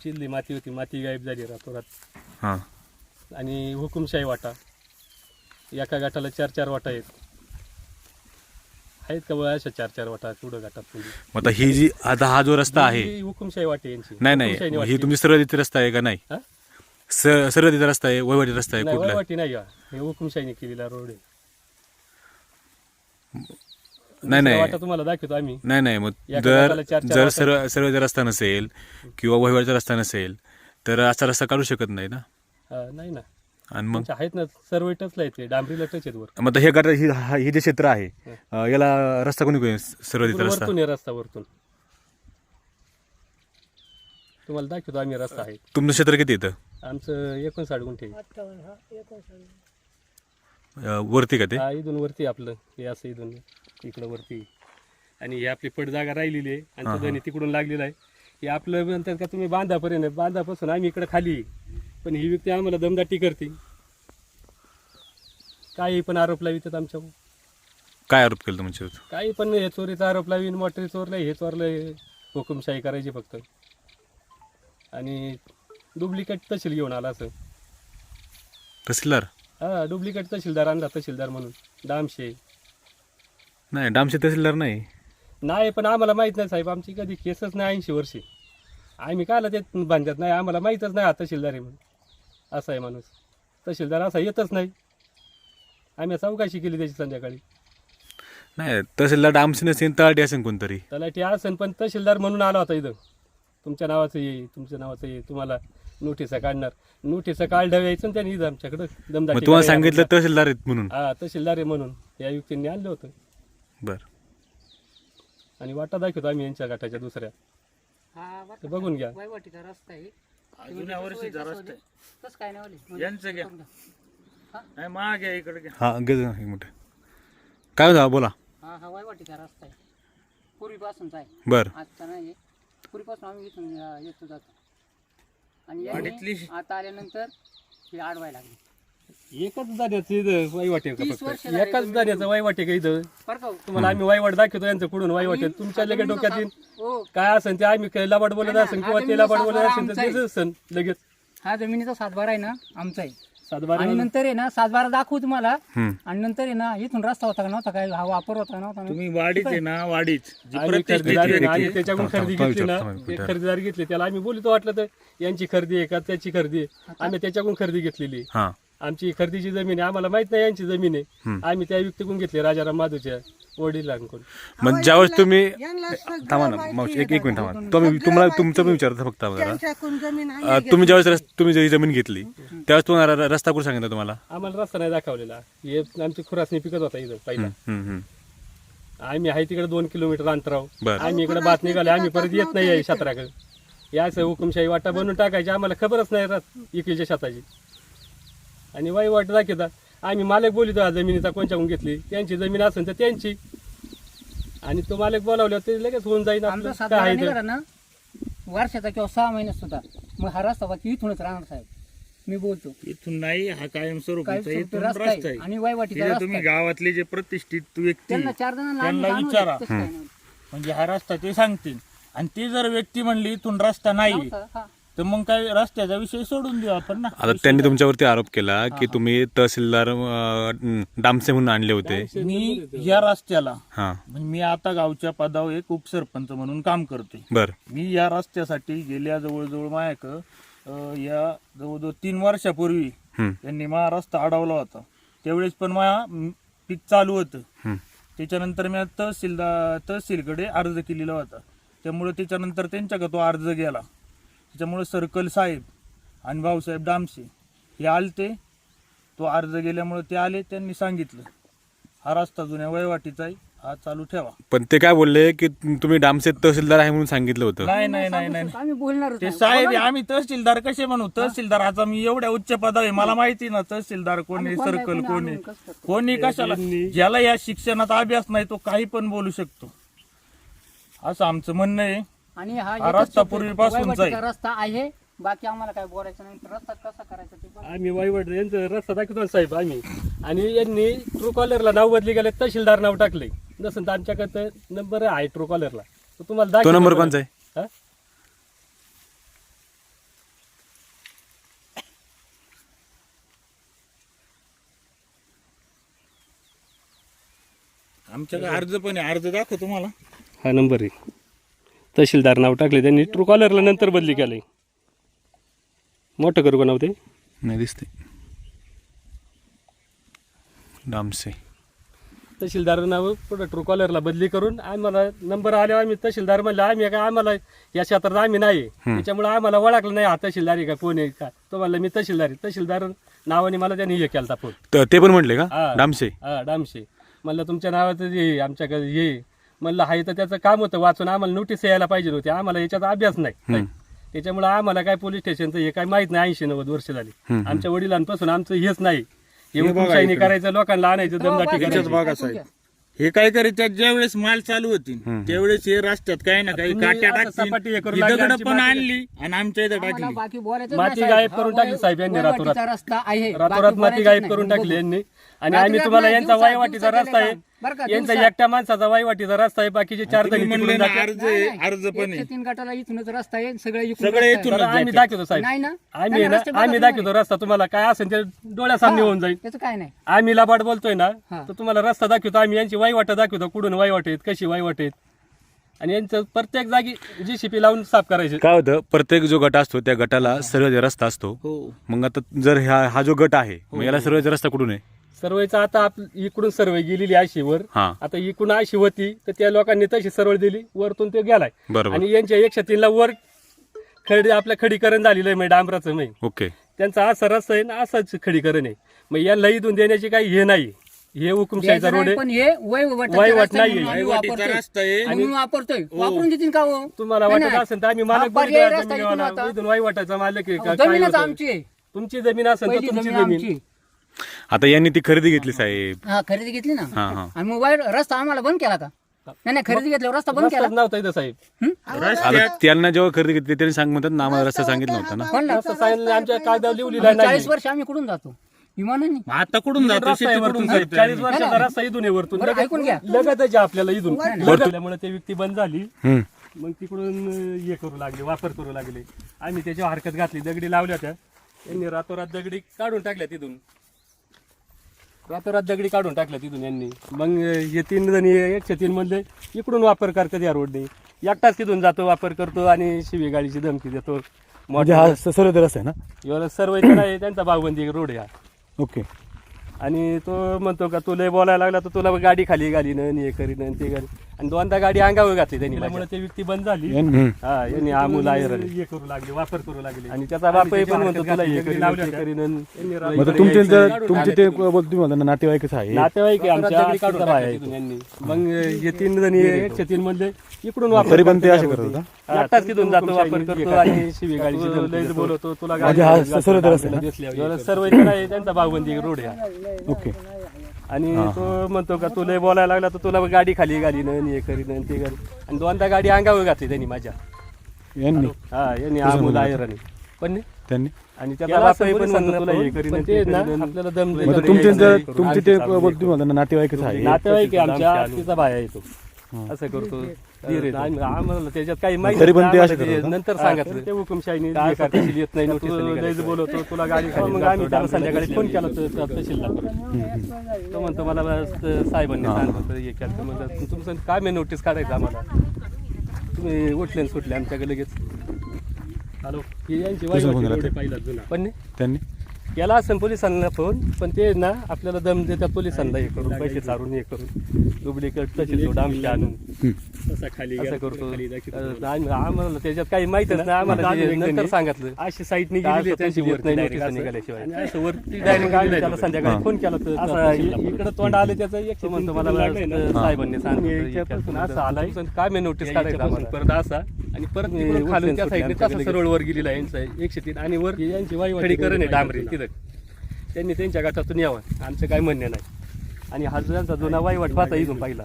शिल्ली माती होती, माती गायब झाली रातोरात. हां. आणि हुकुमशाही वाटा, एका गटाला 4-4 वाटा आहेत का बघा, अशा 4-4 वाटा पुढं गटात. मग आता ही जी आता हा जो रस्ता आहे, ही हुकुमशाही वाटे यांची. नाही हुकुमशाहीने नाही, वाटते. ही तुमची सरळ रस्ता आहे का नाही? हा? सरळ रस्ता आहे, वैवाटी रस्ता आहे नाही, कुठला? वैवाटी नाही का, हे हुकुमशाहीने केलेला रोड आहे. नाही नाही वाटा तुम्हाला दाखवतो आम्ही. नाही नाही, मग एका जर गटाला 4-4 जर वाटा. सरळ जर रस्ता नसेल किंवा वैवाटीचा रस्ता नसेल तर असा रस्ता काढू शकत नाही ना. नाही ना, आणि मग तुमच्या आहेत ना सर्व टचला येते, डांबरी लटच आहेत वर. मग हे गट ही जे क्षेत्र आहे याला रस्ता कोणी सरळ रस्ता? वरतून आहे रस्ता, वरतून तुम्हाला दाखवतो आम्ही रस्ता आहे. तुमचं क्षेत्र किती येतं? आमचं 59 गुंठे. वरती का ते? हा, इथून वरती आपलं हे असं इथून इकडं वरती. आणि ही आपली पड जागा राहिलेली आहे आणि तो धनी तिकडून लागलेला आहे. हे आपलं म्हणतात का तुम्ही बांधापर्यंत, बांधापासून आम्ही इकडे खाली आहे. पण ही व्यक्ती आम्हाला दमदाटी करते, काही पण आरोप लावितात आमच्यावर. काय आरोप केला तुमच्यावर? काही पण हे चोरीचा आरोप लावीन, मोटरी चोरलंय, हे चोरलंय, हुकुमशाही करायची फक्त. आणि डुप्लिकेट तहसील घेऊन आला असं. तहसीलदार? हा, डुप्लिकेट तहसीलदार आणला, तहसीलदार म्हणून दामशे. नाही, डामचे तहसीलदार नाही. नाही, पण आम्हाला माहित नाही साहेब, आमची कधी केसच नाही 80 वर्षी. आम्ही कायला ते बांधत नाही, आम्हाला माहीतच नाही हा तहसीलदार आहे म्हणून. असा आहे माणूस, तहसीलदार असा येतच नाही. आम्ही चौकशी केली त्याची संध्याकाळी. नाही, तहसीलदार डामसे नसेल, तलाठी असेल कोणतरी. तलाठी असेल, पण तहसीलदार म्हणून आला होता इथं. तुमच्या नावाचं ये, तुमच्या नावाचं ये, तुम्हाला नोटिसा काढणार. नोटिसा काढलं यायचं त्यांनी इथं आमच्याकडं दमदाटी. मग तुम्हाला सांगितलं तहसीलदार आहेत म्हणून? हा, तहसीलदार आहे म्हणून या युक्तींनी आणलं होतं. बर. आणि वाटा दाखवतो आम्ही यांच्या गटाच्या दुसऱ्या, तर बघून घ्या. रस्ता आहे, जुन्या वर्षीचा रस्ता आहे. तसं काय नाही, यांचं घ्या, नाही माग घ्या, इकडे घ्या. हा, एक मिनिट. काय होतं बोला. हा वायवाटीचा रस्ता आहे, पूर्वीपासूनचा आहे. बर. आजचा नाही, पूर्वीपासून आम्ही इथून येतो जातो. आणि आता आल्यानंतर हे आडवाय लागले. एकच जाण्याचं इथं वैवाटे का 30 फक्त? वर्ष एकच जाण्याचं वैवाटे का इथं? बरं का हो? तुम्हाला आम्ही वायवाट दाखवतो यांचं कुठून वैवाटे. तुमच्या लगेच डोक्यात येईल हो, काय असेल ते, आम्ही काही लबाड बोलत असेल किंवा ते लबाड बोलत असेल तर तेच असेल लगेच. हा जमिनीचा 7/12 आहे ना आमचा आहे. 7/12 आणि नंतर आहे ना 7/12 दाखवू तुम्हाला. हम्म. आणि नंतर आहे ना इथून रस्ता होता का नव्हता, काय हा वापर होता का नव्हता ना? तुम्ही वाढीच आहे ना, वाढीच जी आम्ही प्रतिष्ठित खरेदीदार आहे ना, व्यक्ती आम्ही त्याच्याकडून खरेदी घेतली ना, ते खरेदीदार घेतली, त्याला आम्ही बोलतो वाटलं तर यांची खरेदी आहे का त्याची खरेदी आहे. आम्ही त्याच्याकडून खरेदी घेतलेली. हा. आमची खरेदीची जमीन आहे, आम्हाला माहित नाही यांची जमीन आहे. आम्ही त्या व्यक्तीकडून घेतली, राजाराम माधवच्या वडिलांकडून. मग ज्यावेळेस तुम्ही थांबा ना मावशी, एक मिनिट थांबा. तुम्हाला तुमचं पण विचारतो फक्त आम्हाला. तुम्ही ज्यावेळेस तुम्ही जी जमीन घेतली त्यावेळेस तुम्हाला रस्ता कुठे सांगितलं तुम्हाला? आम्हाला रस्ता नाही दाखवलेला. हे आमची खुरासणी पिकत होता इथं पहिला. आम्ही आहे तिकडे 2 किलोमीटर अंतराव. बरं. आम्ही इकडे बात निघाले, आम्ही परत येत नाही आहे क्षेत्राकडे. याच हुकुमशाही वाटा बनवून टाकायची, आम्हाला खबरच नाही राहत इकडच्या शेताची. आणि वाट दाखवतात. आम्ही मालक बोलितो जमिनीचा कोणच्याकडून घेतली, त्यांची जमीन असेल तर त्यांची. आणि तो मालक बोलावल्यावर ते लगेच होऊन जाईल. आमचा आपलं 7/12 काय आहे निघाला ते. ना वर्षाचा किंवा 6 महिन्यात सुद्धा, मग हा रस्ता बाकी इथूनच राहणार साहेब, मी बोलतो. इथून नाही, हा कायम स्वरूपाचा कायमस्वरूपी इथून रस्ता रस्ता आहे आहे. आणि वायवाटीचा तिथे रस्ता तुम्ही आहे. गावातले जे प्रतिष्ठित व्यक्ती त्यांना 4 जणांना त्यांना आणून विचारा. तसं काय नाही. म्हणजे हा रस्ता ते सांगतील. आणि ते जर व्यक्ती म्हणली इथून रस्ता नाही, नव्हता, हा. तर मग काय रस्त्याचा विषय सोडून देऊ आपण ना. आता त्यांनी तुमच्यावरती आरोप केला की तुम्ही तहसीलदार डामसे म्हणून आणले होते. मी या रस्त्याला हा. म्हणजे मी आता गावच्या पदावर एक उपसरपंच म्हणून काम करतोय. बर. मी या रस्त्यासाठी गेल्या जवळजवळ मायाक या जवळजवळ 3 वर्षापूर्वी त्यांनी माझा रस्ता अडवला होता. त्यावेळेस पण माझा पीक चालू होतं. त्याच्यानंतर मी तहसीलकडे अर्ज केलेला होता. त्यामुळे त्याच्यानंतर त्यांच्याकडे तो अर्ज गेला. त्याच्यामुळे सर्कल साहेब आणि भाऊसाहेब डामसे हे आलते. तो अर्ज गेल्यामुळे ते आले, त्यांनी सांगितलं हा रस्ता जुन्या वयवाटीचा आहे, हा चालू ठेवा. पण ते काय बोलले की तुम्ही डामसे तहसीलदार आहे म्हणून सांगितलं होतं? नाही नाही नाही नाही, आम्ही बोलणार ते साहेब आहे, आम्ही तहसीलदार कसे म्हणू? तहसीलदाराचा मी एवढ्या उच्च पदावर आहे, मला माहिती ना तहसीलदार कोणी, सर्कल कोणी, कोणी कशाला. ज्याला या शिक्षणात अभ्यास नाही तो काही पण बोलू शकतो, असं आमचं म्हणणं आहे. आणि हा एकच रस्ता शब्द, पूर्वीपासूनचा आहे. वायवाटीचा रस्ता आहे, बाकी आम्हाला काय बोलायचं नाही. रस्ता कसा करायचा ते बघा. आम्ही वाईवड यांचा रस्ता दाखवतो ना साहेब आम्ही. आणि यांनी ट्रू कॉलरला नाव बदली गेले, तहसीलदार नाव टाकले. नसेल तर आमच्याकडे नंबर आहे ट्रू कॉलरला, तो तुम्हाला तो दाखवतो. नंबर कोणचा आहे? हा? आमच्याकडे अर्ज पण आहे, अर्ज दाखव तुम्हाला. हा नंबर आहे. तहसीलदार नाव टाकले त्यांनी, ट्रू कॉलरला नंतर बदली केली. मोठं करू का नाव ते? नाही दिसते. डामसे. तहसीलदार नाव पुढे ट्रू कॉलरला बदली करून आम्हाला नंबर आल्यावर आम्ही तहसीलदार म्हणलं आम्ही काय आम्हाला या क्षेत्रात आम्ही नाही, त्याच्यामुळे आम्हाला ओळखलं नाही हा तहसीलदार आहे का कोण आहे का. तो म्हणलं मी तहसीलदार आहे. तहसीलदार नावाने मला त्यांनी हे केला फोन. ते पण म्हटले का हा. डामसे? हा डामशे. म्हणलं तुमच्या नावाचं हे आमच्याकडे हे म्हणलं हाय तर त्याचं काम होतं वाचून आम्हाला नोटीस यायला पाहिजे होती. आम्हाला याच्यात अभ्यास नाही, त्याच्यामुळे आम्हाला काय पोलीस स्टेशनचं हे काय माहित नाही. 80-90 वर्ष झाली आमच्या वडिलांपासून आमचं हेच नाही. हे हुकुमशाहीने करायचं, लोकांना आणायचं, दमदाटी करायचं. बघा साहेब, हे काय करीतात ज्यावेळेस माल चालू होतील त्यावेळेस हे रस्त्यात काही ना काही तुम्ही काट्या आता सपाटी हे करून टाकतील, लागली, दगड आमची पण माती- आणली आणि आमच्या इथं आम्हाला टाकली. बाकी बोलायचं माती गायब करून टाकली साहेब यांनी रातोरात. वयवाटीचा रस्ता आहे. रातोरात बाकी माती बोलायचं गायब नाही. करून टाकली यांनी. आणि रात्री आम्ही तुम्हाला आपल्या यांचा दिवसा- वयवाटीचा दिवसा रस्ता आहे, केलेला बरं का, यांचा दिवसा. एकट्या माणसाचा वयवाटीचा रस्ता आहे, बाकीचे 4 तुम्ही जणी म्हणले तिकडून ना जातात. अर्ज आहे, अर्ज पण आहे. 3 गटाला इथूनच रस्ता आहे, सगळे सगळे इथूनच तर आम्ही जातात. दाखवतो साहेब, नाही ना आम्ही त्यांना ना रस्ते बघा आम्ही तुम्ही. दाखवतो रस्ता तुम्हाला काय असेल ते डोळ्यासामने होऊन जाईल. त्याचं काय नाही. आम्ही लबाड बोलतोय ना हा. तर तुम्हाला रस्ता दाखवतो. आम्ही यांची वयवाट दाखवतो, कुठून वयवाट आहेत, कशी वयवाट आहेत, आणि यांचं प्रत्येक जागी JCP लावून साफ करायचे. काय होतं, प्रत्येक जो गट असतो त्या गटाला सर्व रस्ता असतो. मग आता जर हा जो गट आहे मग याला सर्व रस्ता कुठून आहे? सर्वेचा आता इकडून सर्वे गेलेली अशी वर, हा. आता इकडून अशी होती तर त्या लोकांनी तशी सरळ दिली, वरतून ते गेलाय. बरोबर. आणि यांच्या 103 ला वर आपलं खडीकरण झालेलं आहे, म्हणजे डांबराचं नाही. ओके. त्यांचा असा रस्ता आहे ना, असाच खडीकरण आहे. मग याला इथून देण्याची काही हे नाही. हे हुकुमशाहीचा रोड आहे, पण हे वयवाटीचा वयवाट रस्ता नाहीये. म्हणून आम्ही वयवाटीचा वापरतोय. रस्ता आहे. म्हणून वापरतोय. वापरून देतील का हो? तुम्हाला नाही, वाटत नाही. असेल तर आम्ही हा मालक पर्यायी रस्ता इथून आता. इथून वाईवाटाचा मालक आहे का, काय जमीनच होतं? आमची आहे. तुमची जमीन असेल तर पहिली तुमची जमीन जमीन. आमची. आता यांनी ती खरेदी घेतली साहेब. हा खरेदी घेतली ना, हा, हा. आणि मोबाईल रस्ता आम्हाला बंद केला का? नाही खरेदी घेतल्यावर रस्ता बंद केला. रस्ताच नव्हता इथं साहेब. आता त्यांना जेव्हा खरेदी घेतली त्यांनी सांग म्हणतात ना आम्हाला रस्ता सांगितलं नव्हता ना. कोण ना? रस्ता सांगितलं आमच्या कागदावर लिहिलेला नाही. 40 वर्ष आम्ही कुठून जातो विमानाने? आता कुठून जातो? रस्ता आहे शेती वरतून कुठून साहेब. जातो? 40 वर्षाचा रस्ता इथून आहे वरतून. बरं, ऐकून घ्या. लगतच आहे आपल्याला इथून. त्यामुळे ते व्यक्ती बंद झाली. हम्म. मग तिकडून हे करू लागले, वापर करू लागले. आम्ही त्याच्यावर हरकत घातली, दगडी लावल्या होत्या. त्यांनी रातोरात दगडी काढून टाकल्या तिथून. रातोरात दगडी काढून टाकल्या तिथून यांनी. मग हे 3 जणी 103 मधले इकडून वापर करतात या रोडने. एकटाच तिथून जातो, वापर करतो आणि शिवी गाडीची धमकी देतो. म्हणजे हा सर्व रस्ता आहे ना? एवढं सर्व इथं आहे, त्यांचा भागबंदी रोड आहे हा. ओके. आणि तो म्हणतो का तुला बोलायला लागला तर तुला गाडी खाली घालीन आणि हे करीन आणि ते करीन. आणि 2दा गाडी अंगावर घातली त्यांनी. त्यामुळे ते व्यक्ती बंद झाली. हम्म. हा यांनी आमूल आहे हे करू लागले, वापर करू लागले. आणि त्याचा बापही पण म्हणतो तुला हे करीन आणि ते करीन आणि यांनी मग तुमचे तुमचे ते तुम्ही म्हणता नातेवाईकच आहे. नातेवाईक आहे आमच्या काढून टाकले तिथून यांनी. मग हे 3 जणी 103 मधले इकडून वापर तरी पण ते करतात असे या करत रोडने. होता? एकटाच तिथून जातो, वापर करतो आणि शिवी गाडीची धमकी देतो. बोलवतो तुला म्हणजे हा सर्व रस्ता आहे ना? एवढं सर्व इथं आहे, त्यांचा भागबंदी रोड आहे हा. ओके. आणि तो म्हणतो का तुला बोलायला लागला तर तुला गाडी खाली घालीन आणि हे करीन आणि ते करीन. आणि 2दा गाडी अंगावर घातली त्यांनी माझ्या. यांनी हा यांनी आमूल आहे राणी पण नाही. त्यांनी आणि त्याचा बापही पण म्हणतो तुला हे करीन आणि ते ना आपल्याला दम मग देतो. तुमचे तुमचे ते तुम्ही म्हणता नातेवाईकच आहे. नातेवाईक आहे आमच्या, तिचा भाया येतो असं करतो. आम्हाला त्याच्यात काही माहिती तरी पण ते नाही. असे आम्हाला करतात ते नंतर सांगितलं ते हुकुमशाहीने जे करतील येत नाही. नोटीस बोलवतो तुला गाडी खाली. मग आम्ही त्याला संध्याकाळी फोन केला तहसीलदार. तो म्हणतो मला साहेबांनी सांगितलं हे केलं. म्हणलं तुमचं काय मी नोटीस काढायचं आम्हाला, तुम्ही उठले सुटले आमच्याकडे लगेच. हॅलो ही यांची वाईट पहिला जुना पण नाही त्यांनी केला असेल पोलिसांना फोन. पण ते ना आपल्याला दम देतात पोलिसांना हे करून, पैसे चारून हे करून डुप्लिकेट तशी डामशी आणून असं खाली असं करतो. आम्हाला त्याच्यात काही माहितच नाही. आम्हाला ते नंतर सांगितलं अशी साईट निघाली त्यांची होत नाही नोटीस निघाल्याशिवाय. आणि असं वरती डायरेक्ट आले त्याला संध्याकाळी फोन केला तर असं इकडे तोंड आले त्याचं एक म्हणतो मला साहेबांनी सांगितलं असं आलाय काय मी नोटीस काढायचं आम्हाला परत असा. आणि परत तिकडून खालून त्या साईडने तसा सरळ वर गेलेला आहे यांचा 103. आणि वर यांची खडीकरण आहे डांबरी तिथं. त्यांनी त्यांच्या गटातून यावं, आमचं काय म्हणणं नाही. आणि हा त्यांचा जुना वाईवाट पाहता इथून पाहिला.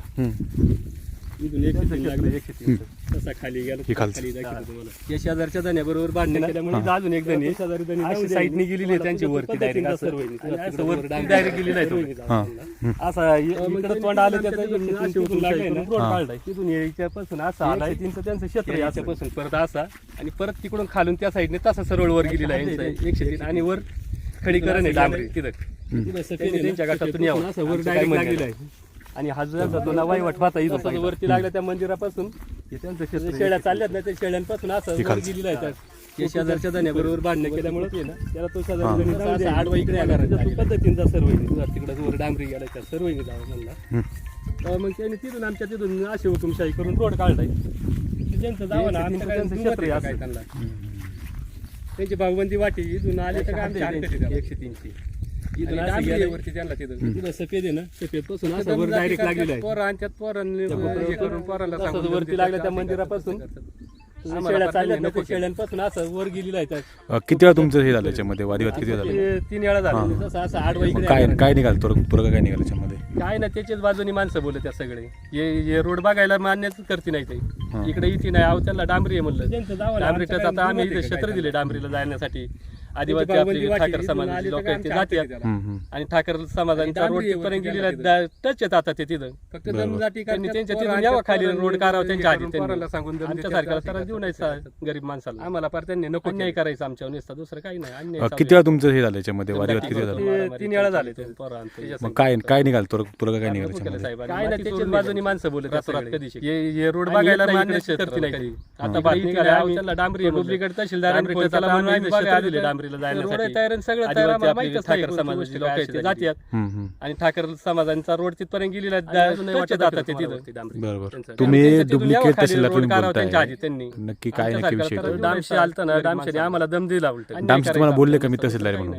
इथून 103 तसा खाली गेला हे खालचं. खाली दाखवतो तुम्हाला. या शेजारच्या जण्याबरोबर बांधणी केल्यामुळे अजून एक जणी अशी साईडने गेलेली आहे त्यांची वरती डायरेक्ट असं वरती डायरेक्ट गेलेला आहे तो. हां. असा इकडे तोंड आलं त्याचं तिथून लागलंय ना, रोड काढलाय तिथून याच्यापासून असा आलाय. त्यांचं क्षेत्र आहे याच्यापासून परत असा. आणि परत तिकडून खालून त्या साईडने तसा सरळ वर गेलेला आहे 103. आणि वर खडीकरण आहे डांबरी तिथं. त्यांच्या गटातून यावं असं वर डायरेक्ट लागलेलं आहे. आणि हा जो जातो ना वाईवाट पाहता इथं वरती लागल्या त्या मंदिरापासून शेळ्या चालल्यात ना त्या शेळ्यांपासून असं वर गेलेलं आहे त्या शेजारच्या धन्याबरोबर बांधणं केल्यामुळे ना त्याला तो शेजारी आडवा इकडे पद्धतींचा सर्व तिकडे वर डांबरी गेला त्या सर्व जावं म्हणला मग त्याने तिथून आमच्या तिथून अशी हुकुमशाही करून रोड काढलाय ज्यांचं जावं ना आमचं क्षेत्र आहे त्यांना त्यांची भागवंती वाटी इथून आले तर काय 103ची इथून वरती त्यांना तिथं सफेद आहे ना सफेद पासून असं वर डायरेक्ट लागलेलं आहे पोरं आणि त्यात पोरांनी करून पोरांना वरती लागल्या त्या मंदिरापासून शेळ्या चालल्या ना त्या शेळ्यांपासून असं वर गेलेलं आहे त्यात किती वेळा तुमचं हे झालं याच्यामध्ये वादविवाद किती वेळा झाले? 3 वेळा झाले तसं असं आडवा इकडे काय निघाल तुरग काय निघाल याच्यामध्ये? काय ना त्याच्याच बाजूनी माणसं बोलत त्या सगळे हे रोड बघायला मान्यच करते नाही ते इकडे इथे नाही आहो त्यांना डांबरी आहे म्हणलं डांबरीच्याच आता आम्ही इथे क्षेत्र दिले डांबरीला जाण्यासाठी आदिवासी आपली ठाकर समाजाची लोक ते जातात आणि ठाकर समाजांचा रोड तिथपर्यंत गेलेला टच येत आता ते तिथं फक्त जनजाती त्यांच्या तिथून यावं खाली रोड करावं त्यांच्या आधी त्यांना सांगून आमच्या सारख्याला तर देऊ नाही गरीब माणसाला आम्हाला पार त्यांनी नको अन्याय करायचं आमच्यावर नुसतं दुसरं काही नाही अन्याय किती वेळा तुमचं हे झालं याच्यामध्ये वादविवाद किती वेळा झाला? 3 वेळा झाले ते पोरं मग काय निघाल तुरग काय निघाल याच्यामध्ये? काय नाही त्याच्याच बाजूनी माणसं बोलत असतात कधी हे रोड बघायला मान्य करते नाही आता बातमी निघाल्या त्यांना डांबरी डुप्लिकेट तहसीलदारांनी फोन केला म्हणून आम्ही बघायला दिले डांबरीला जायला सगळं तयार आम्हाला माहितच ठाकर समाजाची लोक आहेत ते जातात आणि ठाकर समाजांचा रोड तिथपर्यंत गेलेला जातात ते तिथं बरोबर. तुम्ही डुप्लिकेट तहसीलदार तुम्ही त्यांच्या आधी बोलताय, त्यांनी नक्की काय नक्की विषय आहे? डामशी आलता ना डामशीने आम्हाला दम दिला उलट डामशी तुम्हाला बोलले का मी तहसीलदार म्हणून?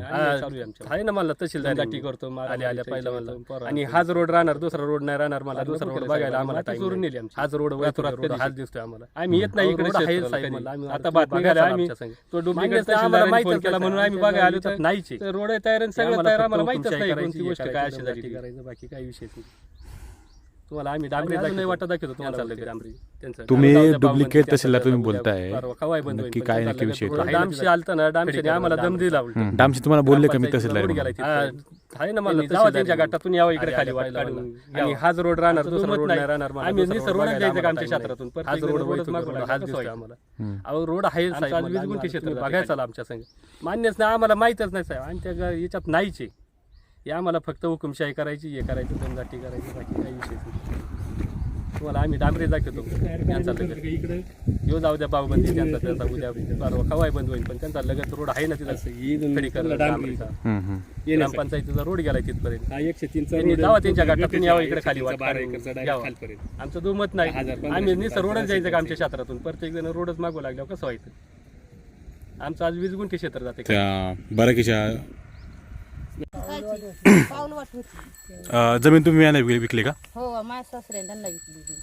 आहे ना मला तहसीलदार गाठी करतो आल्या आल्या पहिला मला आणि हाच रोड राहणार दुसरा रोड नाही राहणार मला दुसरा रोड बघायला आम्हाला सोडून नेली आमची हाच रोड वरतुरात हाच दिसतोय आम्हाला आम्ही येत नाही इकडे आता बातमी घाला आम्ही तो डुप्लिकेट तहसीलदार माहिती केला म्हणून आम्ही बघायला आलो तर नाहीच रोड तयार सगळं तयार आम्हाला माहितच नाही कोणती गोष्ट काय अशी झाली करायचं बाकी काही विषय नाही तुम्हाला आम्ही डांबरी नाही वाटत दाखवतो तुम्हाला डांबरी त्यांचं तुम्ही डुप्लिकेट तहसीलदार तुम्ही बोलताय, नक्की काय नक्की विषय आहे? डामशी आलता ना डामशीने आम्हाला दम दिला उलट डामशी तुम्हाला बोलले का मी तहसीलदार म्हणून? आहे ना मला जावा त्यांच्या गाठातून यावं इकडे खाली वाट काढून आणि हाच रोड राहणार दुसरा रोड नाही राहणार आम्ही निसर्ग रोड जायचं का आमच्या क्षेत्रातून हाच रोड मागवला हाच दिसतोय आम्हाला अहो रोड आहे 20 गुंठे क्षेत्र बघायचं आमच्या संग मान्यच नाही आम्हाला माहितच नाही साहेब आणि त्या याच्यात नाहीच आहे हे आम्हाला फक्त हुकुमशाही करायची हे करायचं दमदाटी करायची बाकी काही विषय नाही तुम्हाला आम्ही डांबरी दाखवतो त्यांचा लगत येऊ जाऊ द्या बाबबंदी त्यांचा उद्या परवा खवाय बंद होईल पण त्यांचा लगत रोड आहे ना तिथं खडीकर डांबरीचा ग्रामपंचायतीचा रोड गेलाय तिथपर्यंत 103 जावा त्यांच्या गाठातून यावं इकडे खाली वाट आमचं दुमत नाही आम्ही निसर्ग रोडच जायचं का आमच्या क्षेत्रातून प्रत्येक जण रोडच मागू लागल्यावर कसं व्हायचं आमचं आज 20 गुंठे क्षेत्र जाते त्या बराकीच्या पाऊल वाट होती. जमीन तुम्ही याने विकली का? हो माझ्या सासऱ्याने त्यांना विकली.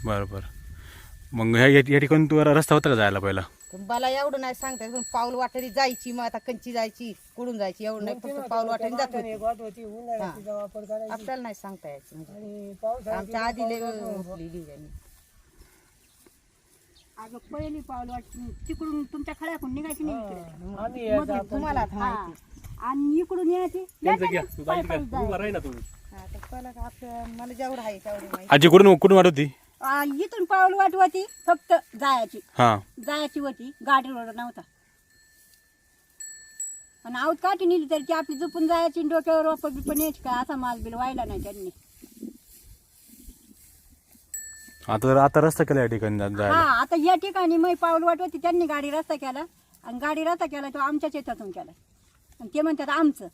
बरं बरं. मग या ठिकाणी तुम्हाला रस्ता होता का जायला पहिला? मला एवढं नाही सांगता येत, पण पाऊल वाटेने जायची मग आता कंची जायची कुठून जायची एवढं नाही फक्त पाऊल वाटेने जात होती. आपल्याला नाही सांगता यायचं आमच्या आधी लिहिली अगं पहिली पाऊल वाट तिकडून तुमच्या खळ्याकडून निघायची नाही इकडे. तुम्हाला आता माहिती आणि इकडून यायची मला जेवढं आहे तेवढं माहिती. आजी कुठून वाट होती? इथून पाऊल वाट होती फक्त जायची हा जायची होती गाडी रोड नव्हता आणि आऊत काठी नेली तरी ती आपली झोपून जायची डोक्यावर वापर बिपण यायची काय असा माल बिल व्हायला नाही त्यांनी. आता रस्ता केला या ठिकाणी हा जायला? आता या ठिकाणी मग पाऊल वाट होती त्यांनी गाडी रस्ता केला आणि गाडी रस्ता केला तो आमच्याच येतातून केला आणि ते म्हणतात आमचं